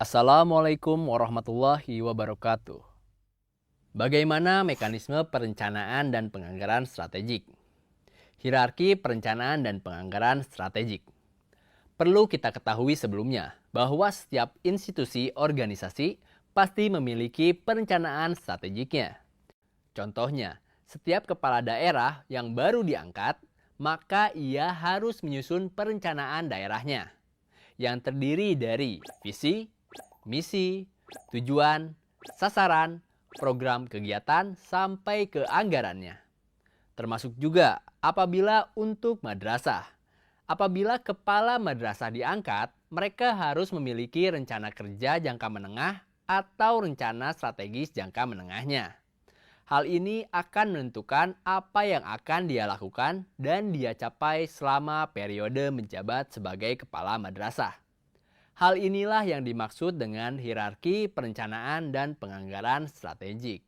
Assalamualaikum warahmatullahi wabarakatuh. Bagaimana mekanisme perencanaan dan penganggaran strategik? Hierarki perencanaan dan penganggaran strategik. Perlu kita ketahui sebelumnya bahwa setiap institusi organisasi pasti memiliki perencanaan strategiknya. Contohnya, setiap kepala daerah yang baru diangkat, maka ia harus menyusun perencanaan daerahnya yang terdiri dari visi, misi, tujuan, sasaran, program kegiatan, sampai ke anggarannya. Termasuk juga apabila untuk madrasah. Apabila kepala madrasah diangkat, mereka harus memiliki rencana kerja jangka menengah atau rencana strategis jangka menengahnya. Hal ini akan menentukan apa yang akan dia lakukan dan dia capai selama periode menjabat sebagai kepala madrasah. Hal inilah yang dimaksud dengan hierarki perencanaan dan penganggaran strategik.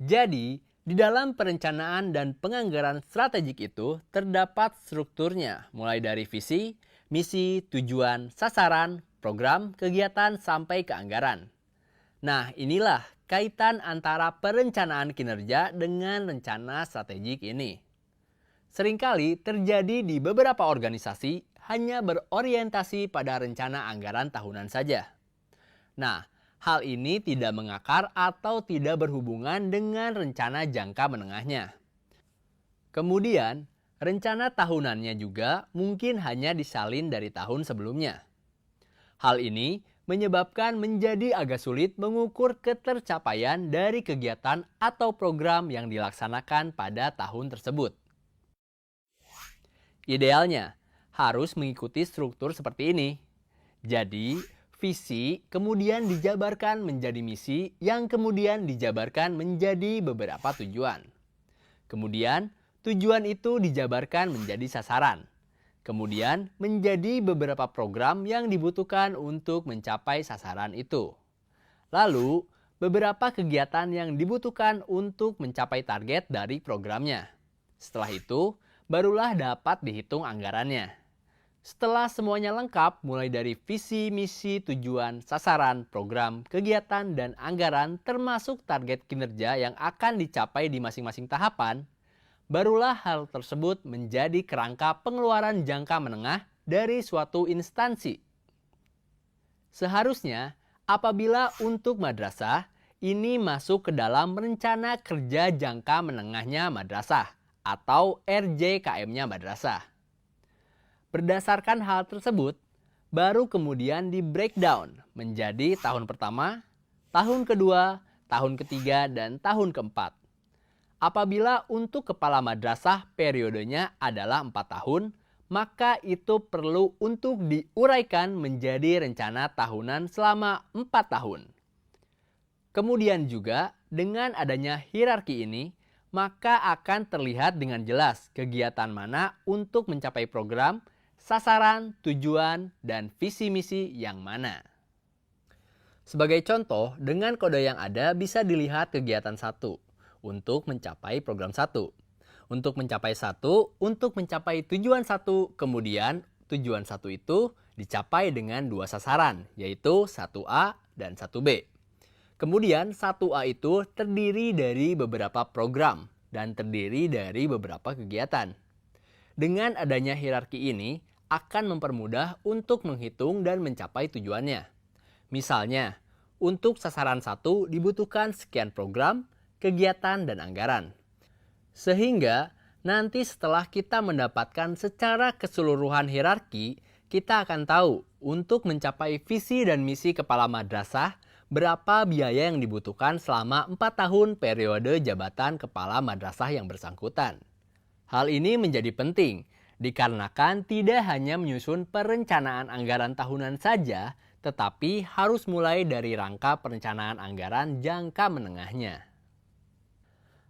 Jadi, di dalam perencanaan dan penganggaran strategik itu terdapat strukturnya, mulai dari visi, misi, tujuan, sasaran, program, kegiatan, sampai ke anggaran. Nah, inilah kaitan antara perencanaan kinerja dengan rencana strategik ini. Seringkali terjadi di beberapa organisasi hanya berorientasi pada rencana anggaran tahunan saja. Nah, hal ini tidak mengakar atau tidak berhubungan dengan rencana jangka menengahnya. Kemudian, rencana tahunannya juga mungkin hanya disalin dari tahun sebelumnya. Hal ini menyebabkan menjadi agak sulit mengukur ketercapaian dari kegiatan atau program yang dilaksanakan pada tahun tersebut. Idealnya, harus mengikuti struktur seperti ini. Jadi, visi kemudian dijabarkan menjadi misi yang kemudian dijabarkan menjadi beberapa tujuan. Kemudian, tujuan itu dijabarkan menjadi sasaran. Kemudian, menjadi beberapa program yang dibutuhkan untuk mencapai sasaran itu. Lalu, beberapa kegiatan yang dibutuhkan untuk mencapai target dari programnya. Setelah itu, barulah dapat dihitung anggarannya. Setelah semuanya lengkap, mulai dari visi, misi, tujuan, sasaran, program, kegiatan, dan anggaran termasuk target kinerja yang akan dicapai di masing-masing tahapan, barulah hal tersebut menjadi kerangka pengeluaran jangka menengah dari suatu instansi. Seharusnya, apabila untuk madrasah, ini masuk ke dalam rencana kerja jangka menengahnya madrasah atau RJKM-nya madrasah. Berdasarkan hal tersebut, baru kemudian di breakdown menjadi tahun pertama, tahun kedua, tahun ketiga, dan tahun keempat. Apabila untuk kepala madrasah periodenya adalah 4 tahun, maka itu perlu untuk diuraikan menjadi rencana tahunan selama 4 tahun. Kemudian juga dengan adanya hierarki ini, maka akan terlihat dengan jelas kegiatan mana untuk mencapai program, sasaran, tujuan, dan visi misi yang mana. Sebagai contoh, dengan kode yang ada bisa dilihat kegiatan 1 untuk mencapai program 1. Untuk mencapai 1, untuk mencapai tujuan 1, kemudian tujuan 1 itu dicapai dengan 2 sasaran, yaitu 1A dan 1B. Kemudian 1A itu terdiri dari beberapa program dan terdiri dari beberapa kegiatan. Dengan adanya hierarki ini akan mempermudah untuk menghitung dan mencapai tujuannya. Misalnya, untuk sasaran 1 dibutuhkan sekian program, kegiatan, dan anggaran. Sehingga nanti setelah kita mendapatkan secara keseluruhan hierarki, kita akan tahu untuk mencapai visi dan misi kepala madrasah berapa biaya yang dibutuhkan selama 4 tahun periode jabatan kepala madrasah yang bersangkutan. Hal ini menjadi penting dikarenakan tidak hanya menyusun perencanaan anggaran tahunan saja, tetapi harus mulai dari rangka perencanaan anggaran jangka menengahnya.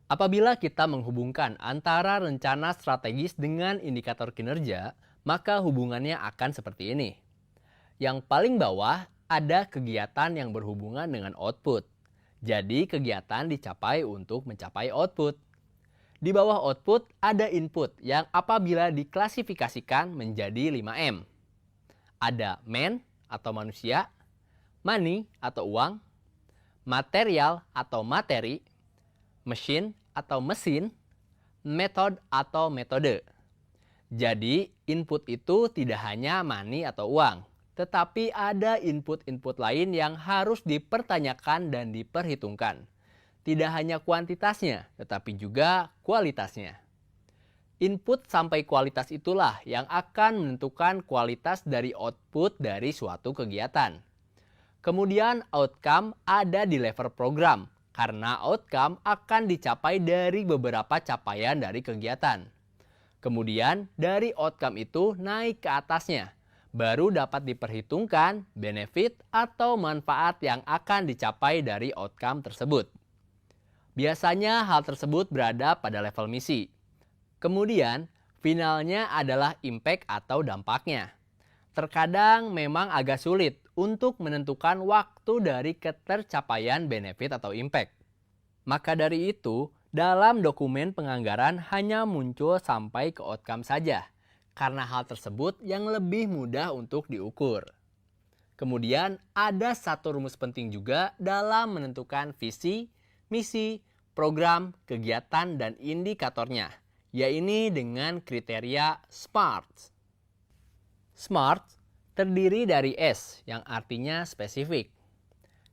Apabila kita menghubungkan antara rencana strategis dengan indikator kinerja, maka hubungannya akan seperti ini. Yang paling bawah ada kegiatan yang berhubungan dengan output. Jadi kegiatan dicapai untuk mencapai output. Di bawah output ada input yang apabila diklasifikasikan menjadi 5M. Ada man atau manusia, money atau uang, material atau materi, machine atau mesin, method atau metode. Jadi, input itu tidak hanya money atau uang, tetapi ada input-input lain yang harus dipertanyakan dan diperhitungkan. Tidak hanya kuantitasnya, tetapi juga kualitasnya. Input sampai kualitas itulah yang akan menentukan kualitas dari output dari suatu kegiatan. Kemudian outcome ada di level program, karena outcome akan dicapai dari beberapa capaian dari kegiatan. Kemudian dari outcome itu naik ke atasnya, baru dapat diperhitungkan benefit atau manfaat yang akan dicapai dari outcome tersebut. Biasanya hal tersebut berada pada level misi. Kemudian finalnya adalah impact atau dampaknya. Terkadang memang agak sulit untuk menentukan waktu dari ketercapaian benefit atau impact. Maka dari itu, dalam dokumen penganggaran hanya muncul sampai ke outcome saja, karena hal tersebut yang lebih mudah untuk diukur. Kemudian ada satu rumus penting juga dalam menentukan visi, misi, program, kegiatan, dan indikatornya, yaitu dengan kriteria SMART. SMART terdiri dari S yang artinya spesifik,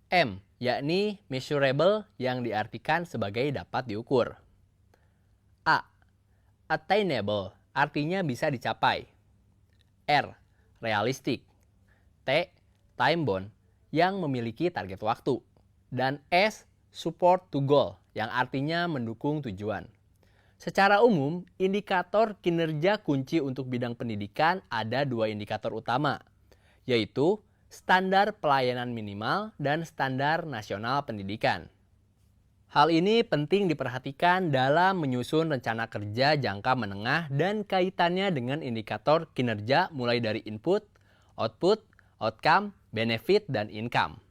M yakni measurable yang diartikan sebagai dapat diukur, A attainable artinya bisa dicapai, R realistic, T time bound yang memiliki target waktu, dan S support to goal yang artinya mendukung tujuan. Secara umum, indikator kinerja kunci untuk bidang pendidikan ada dua indikator utama, yaitu standar pelayanan minimal dan standar nasional pendidikan. Hal ini penting diperhatikan dalam menyusun rencana kerja jangka menengah dan kaitannya dengan indikator kinerja mulai dari input, output, outcome, benefit, dan income.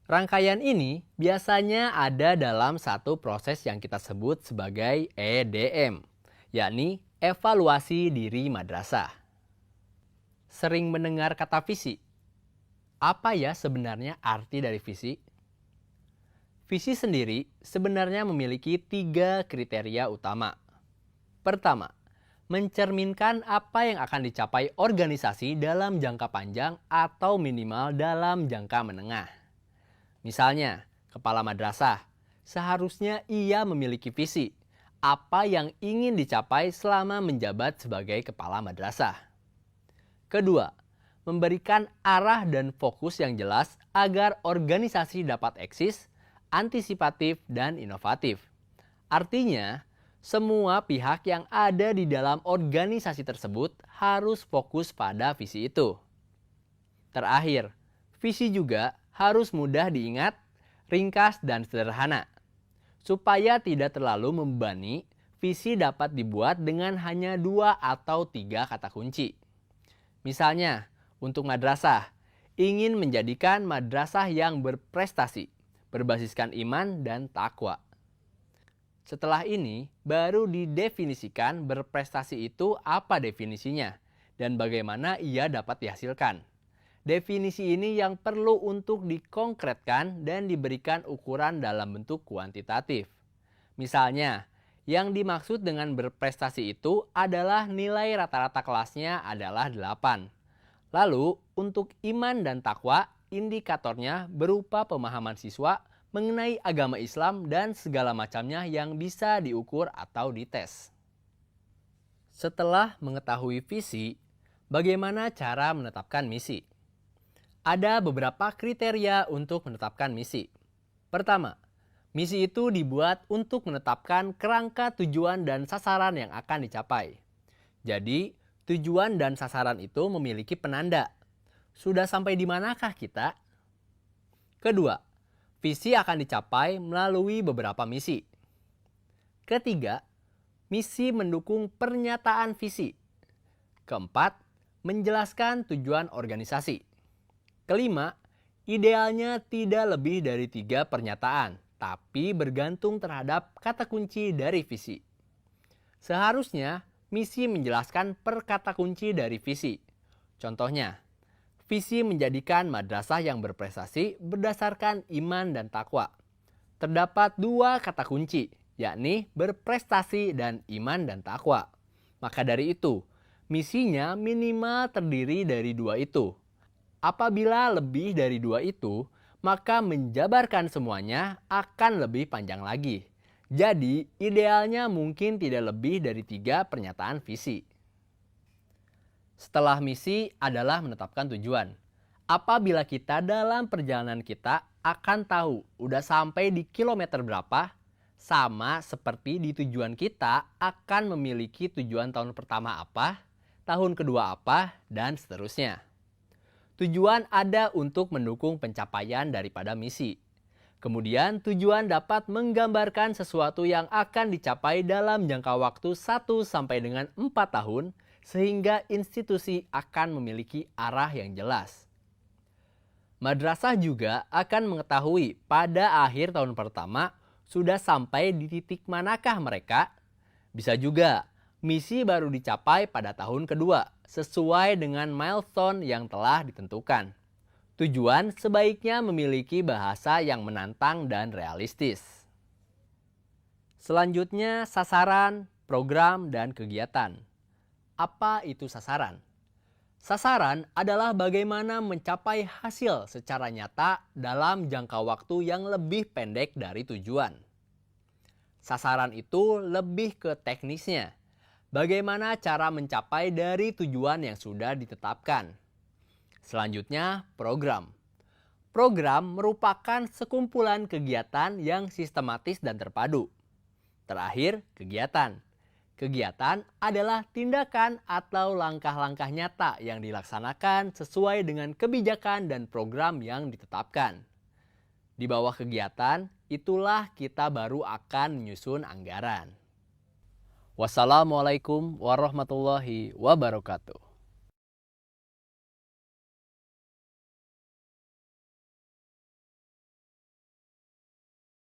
Rangkaian ini biasanya ada dalam satu proses yang kita sebut sebagai EDM, yakni evaluasi diri madrasah. Sering mendengar kata visi. Apa ya sebenarnya arti dari visi? Visi sendiri sebenarnya memiliki 3 kriteria utama. Pertama, mencerminkan apa yang akan dicapai organisasi dalam jangka panjang atau minimal dalam jangka menengah. Misalnya, kepala madrasah, seharusnya ia memiliki visi, apa yang ingin dicapai selama menjabat sebagai kepala madrasah. Kedua, memberikan arah dan fokus yang jelas agar organisasi dapat eksis, antisipatif, dan inovatif. Artinya, semua pihak yang ada di dalam organisasi tersebut harus fokus pada visi itu. Terakhir, visi juga harus mudah diingat, ringkas, dan sederhana. Supaya tidak terlalu membebani, visi dapat dibuat dengan hanya 2 atau 3 kata kunci. Misalnya, untuk madrasah, ingin menjadikan madrasah yang berprestasi, berbasiskan iman dan takwa. Setelah ini, baru didefinisikan berprestasi itu apa definisinya, dan bagaimana ia dapat dihasilkan. Definisi ini yang perlu untuk dikonkretkan dan diberikan ukuran dalam bentuk kuantitatif. Misalnya, yang dimaksud dengan berprestasi itu adalah nilai rata-rata kelasnya adalah 8. Lalu, untuk iman dan takwa, indikatornya berupa pemahaman siswa mengenai agama Islam dan segala macamnya yang bisa diukur atau dites. Setelah mengetahui visi, bagaimana cara menetapkan misi? Ada beberapa kriteria untuk menetapkan misi. Pertama, misi itu dibuat untuk menetapkan kerangka tujuan dan sasaran yang akan dicapai. Jadi, tujuan dan sasaran itu memiliki penanda. Sudah sampai di manakah kita? Kedua, visi akan dicapai melalui beberapa misi. Ketiga, misi mendukung pernyataan visi. Keempat, menjelaskan tujuan organisasi. Kelima, idealnya tidak lebih dari 3 pernyataan, tapi bergantung terhadap kata kunci dari visi. Seharusnya, misi menjelaskan per kata kunci dari visi. Contohnya, Visi menjadikan madrasah yang berprestasi berdasarkan iman dan takwa. Terdapat dua kata kunci, yakni berprestasi dan iman dan takwa. Maka dari itu, misinya minimal terdiri dari dua itu. Apabila lebih dari dua itu, maka menjabarkan semuanya akan lebih panjang lagi. Jadi, idealnya mungkin tidak lebih dari 3 pernyataan visi. Setelah misi adalah menetapkan tujuan. Apabila kita dalam perjalanan kita akan tahu udah sampai di kilometer berapa, sama seperti di tujuan kita akan memiliki tujuan tahun pertama apa, tahun kedua apa, dan seterusnya. Tujuan ada untuk mendukung pencapaian daripada misi. Kemudian tujuan dapat menggambarkan sesuatu yang akan dicapai dalam jangka waktu 1 sampai dengan 4 tahun, sehingga institusi akan memiliki arah yang jelas. Madrasah juga akan mengetahui pada akhir tahun pertama sudah sampai di titik manakah mereka. Bisa juga misi baru dicapai pada tahun kedua sesuai dengan milestone yang telah ditentukan. Tujuan sebaiknya memiliki bahasa yang menantang dan realistis. Selanjutnya, sasaran, program, dan kegiatan. Apa itu sasaran? Sasaran adalah bagaimana mencapai hasil secara nyata dalam jangka waktu yang lebih pendek dari tujuan. Sasaran itu lebih ke teknisnya. Bagaimana cara mencapai dari tujuan yang sudah ditetapkan. Selanjutnya, program. Program merupakan sekumpulan kegiatan yang sistematis dan terpadu. Terakhir, kegiatan. Kegiatan adalah tindakan atau langkah-langkah nyata yang dilaksanakan sesuai dengan kebijakan dan program yang ditetapkan. Di bawah kegiatan, itulah kita baru akan menyusun anggaran. Wassalamualaikum warahmatullahi wabarakatuh.